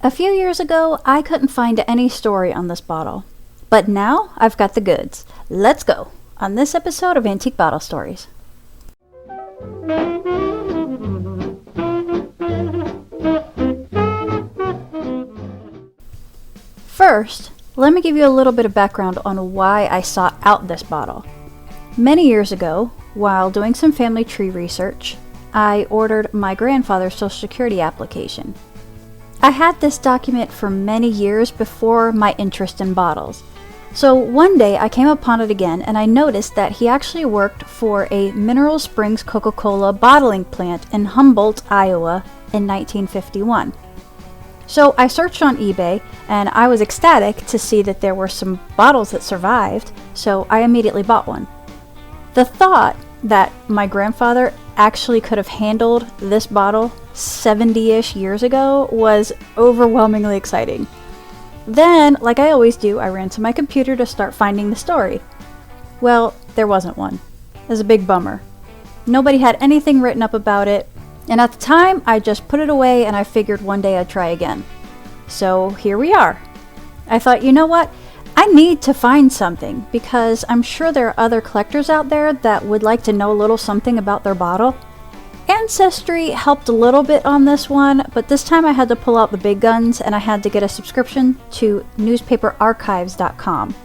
A few years ago, I couldn't find any story on this bottle. But now, I've got the goods. Let's go on this episode of Antique Bottle Stories. First, let me give you a little bit of background on why I sought out this bottle. Many years ago, while doing some family tree research, I ordered my grandfather's Social Security application. I had this document for many years before my interest in bottles. So one day I came upon it again and I noticed that he actually worked for a Mineral Springs Coca-Cola bottling plant in Humboldt, Iowa in 1951. So I searched on eBay and I was ecstatic to see that there were some bottles that survived, so I immediately bought one. The thought that my grandfather actually could have handled this bottle 70-ish years ago was overwhelmingly exciting. Then, like I always do, I ran to my computer to start finding the story. Well, there wasn't one. It was a big bummer. Nobody had anything written up about it, and at the time, I just put it away and I figured one day I'd try again. So here we are. I thought, you know what? I need to find something because I'm sure there are other collectors out there that would like to know a little something about their bottle. Ancestry helped a little bit on this one, but this time I had to pull out the big guns and I had to get a subscription to newspaperarchives.com.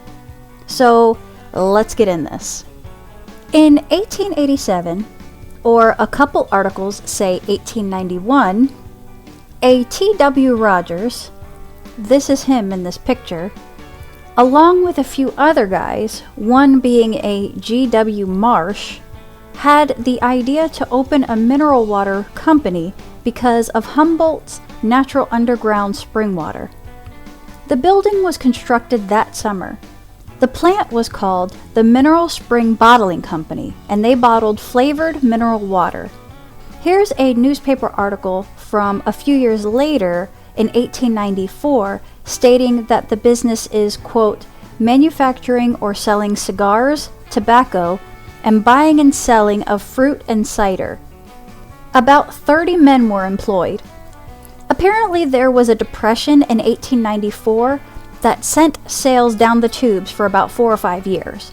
So let's get in this. In 1887, or a couple articles say 1891, ATW Rogers, this is him in this picture, along with a few other guys, one being a G.W. Marsh, had the idea to open a mineral water company because of Humboldt's natural underground spring water. The building was constructed that summer. The plant was called the Mineral Spring Bottling Company, and they bottled flavored mineral water. Here's a newspaper article from a few years later in 1894 stating that the business is, quote, manufacturing or selling cigars, tobacco, and buying and selling of fruit and cider. About 30 men were employed. Apparently there was a depression in 1894 that sent sales down the tubes for about 4 or 5 years.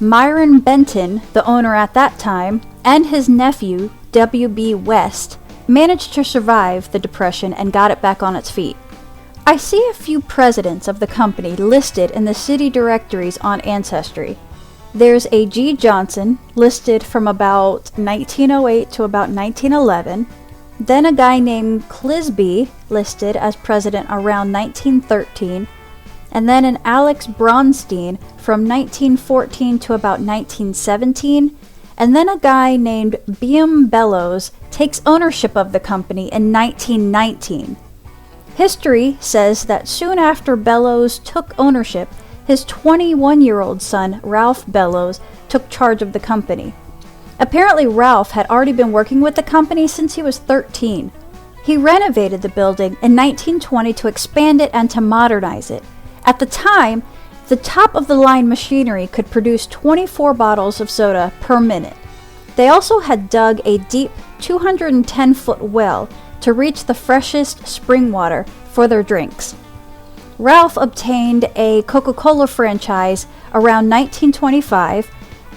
Myron Benton, the owner at that time, and his nephew, W.B. West, managed to survive the depression and got it back on its feet. I see a few presidents of the company listed in the city directories on Ancestry. There's a G. Johnson, listed from about 1908 to about 1911, then a guy named Clisby, listed as president around 1913, and then an Alex Bronstein from 1914 to about 1917, and then a guy named Beam Bellows takes ownership of the company in 1919. History says that soon after Bellows took ownership, his 21-year-old son, Ralph Bellows, took charge of the company. Apparently, Ralph had already been working with the company since he was 13. He renovated the building in 1920 to expand it and to modernize it. At the time, the top-of-the-line machinery could produce 24 bottles of soda per minute. They also had dug a deep 210-foot well to reach the freshest spring water for their drinks. Ralph obtained a Coca-Cola franchise around 1925,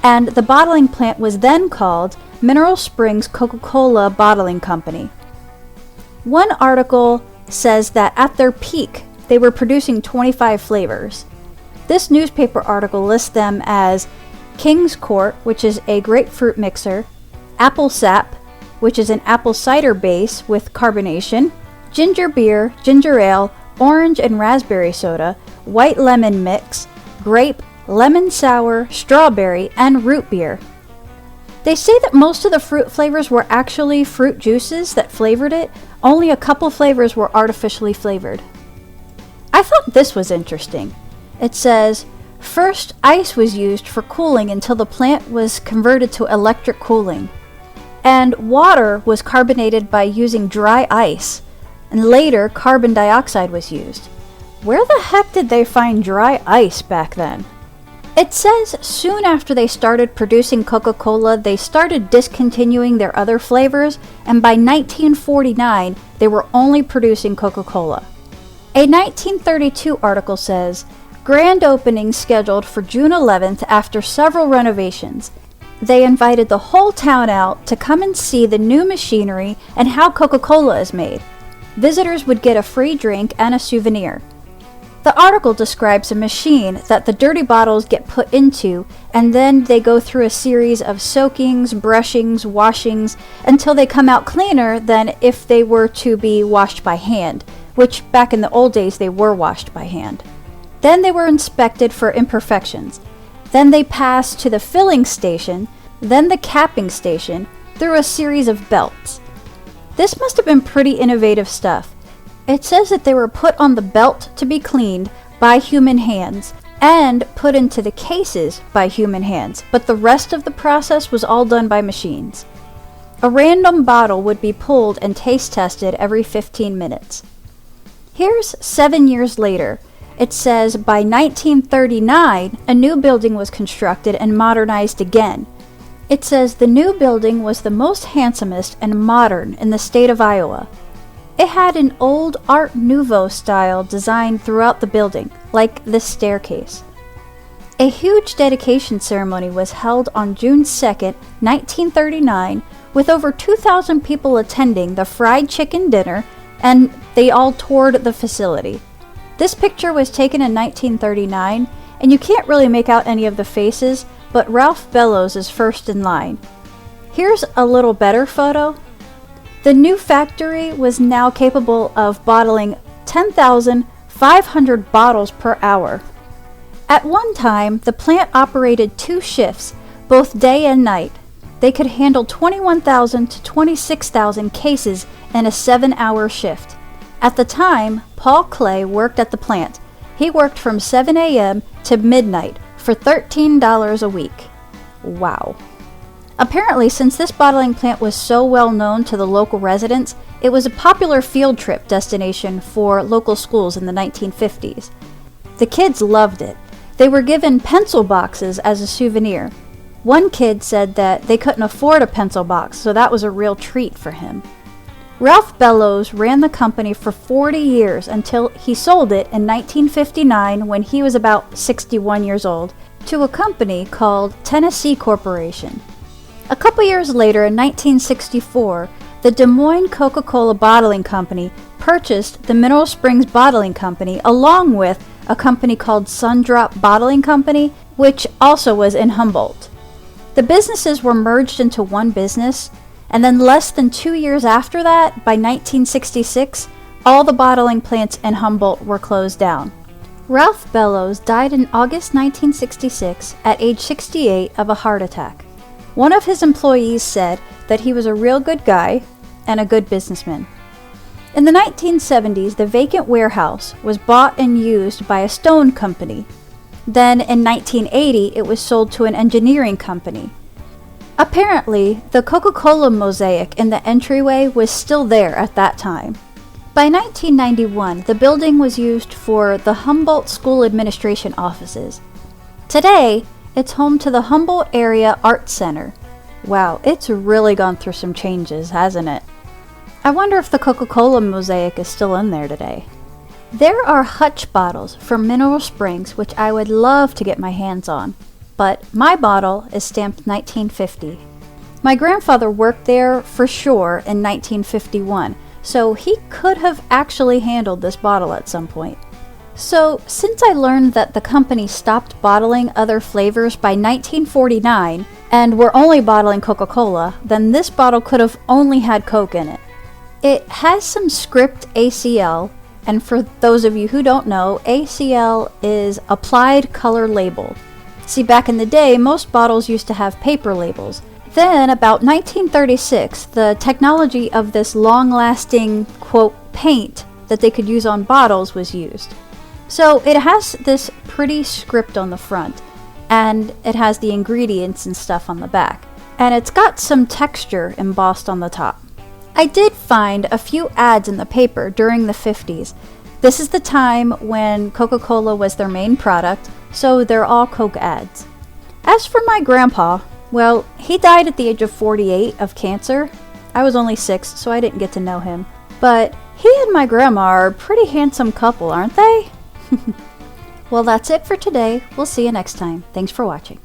and the bottling plant was then called Mineral Springs Coca-Cola Bottling Company. One article says that at their peak, they were producing 25 flavors. This newspaper article lists them as King's Court, which is a grapefruit mixer, Apple Sap, which is an apple cider base with carbonation, ginger beer, ginger ale, orange and raspberry soda, white lemon mix, grape, lemon sour, strawberry, and root beer. They say that most of the fruit flavors were actually fruit juices that flavored it, only a couple flavors were artificially flavored. I thought this was interesting. It says, first ice was used for cooling until the plant was converted to electric cooling. And water was carbonated by using dry ice, and later carbon dioxide was used. Where the heck did they find dry ice back then? It says soon after they started producing Coca-Cola, they started discontinuing their other flavors, and by 1949, they were only producing Coca-Cola. A 1932 article says, grand opening scheduled for June 11th after several renovations. They invited the whole town out to come and see the new machinery and how Coca-Cola is made. Visitors would get a free drink and a souvenir. The article describes a machine that the dirty bottles get put into, and then they go through a series of soakings, brushings, washings, until they come out cleaner than if they were to be washed by hand, which back in the old days they were washed by hand. Then they were inspected for imperfections. Then they passed to the filling station, then the capping station, through a series of belts. This must have been pretty innovative stuff. It says that they were put on the belt to be cleaned by human hands and put into the cases by human hands, but the rest of the process was all done by machines. A random bottle would be pulled and taste tested every 15 minutes. Here's 7 years later. It says by 1939, a new building was constructed and modernized again. It says the new building was the most handsomest and modern in the state of Iowa. It had an old Art Nouveau style design throughout the building, like this staircase. A huge dedication ceremony was held on June 2nd, 1939, with over 2,000 people attending the fried chicken dinner, and they all toured the facility. This picture was taken in 1939, and you can't really make out any of the faces, but Ralph Bellows is first in line. Here's a little better photo. The new factory was now capable of bottling 10,500 bottles per hour. At one time, the plant operated 2 shifts, both day and night. They could handle 21,000 to 26,000 cases in a 7-hour shift. At the time, Paul Clay worked at the plant. He worked from 7 a.m. to midnight for $13 a week. Wow. Apparently, since this bottling plant was so well known to the local residents, it was a popular field trip destination for local schools in the 1950s. The kids loved it. They were given pencil boxes as a souvenir. One kid said that they couldn't afford a pencil box, so that was a real treat for him. Ralph Bellows ran the company for 40 years until he sold it in 1959 when he was about 61 years old to a company called Tennessee Corporation. A couple years later, in 1964, the Des Moines Coca-Cola Bottling Company purchased the Mineral Springs Bottling Company along with a company called Sundrop Bottling Company, which also was in Humboldt. The businesses were merged into one business, and then less than 2 years after that, by 1966, all the bottling plants in Humboldt were closed down. Ralph Bellows died in August 1966 at age 68 of a heart attack. One of his employees said that he was a real good guy and a good businessman. In the 1970s, the vacant warehouse was bought and used by a stone company. Then in 1980, it was sold to an engineering company. Apparently, the Coca-Cola mosaic in the entryway was still there at that time. By 1991, the building was used for the Humboldt School Administration offices. Today, it's home to the Humboldt Area Art Center. Wow, it's really gone through some changes, hasn't it? I wonder if the Coca-Cola mosaic is still in there today. There are Hutch bottles from Mineral Springs which I would love to get my hands on, but my bottle is stamped 1950. My grandfather worked there for sure in 1951, so he could have actually handled this bottle at some point. So, since I learned that the company stopped bottling other flavors by 1949 and were only bottling Coca-Cola, then this bottle could have only had Coke in it. It has some script ACL, and for those of you who don't know, ACL is Applied Color Label. See, back in the day, most bottles used to have paper labels. Then, about 1936, the technology of this long-lasting, quote, paint that they could use on bottles was used. So it has this pretty script on the front, and it has the ingredients and stuff on the back, and it's got some texture embossed on the top. I did find a few ads in the paper during the 50s. This is the time when Coca-Cola was their main product, so they're all Coke ads. As for my grandpa, well, he died at the age of 48 of cancer. I was only 6, so I didn't get to know him. But He and my grandma are a pretty handsome couple, aren't they? Well, that's it for today. We'll see you next time. Thanks for watching.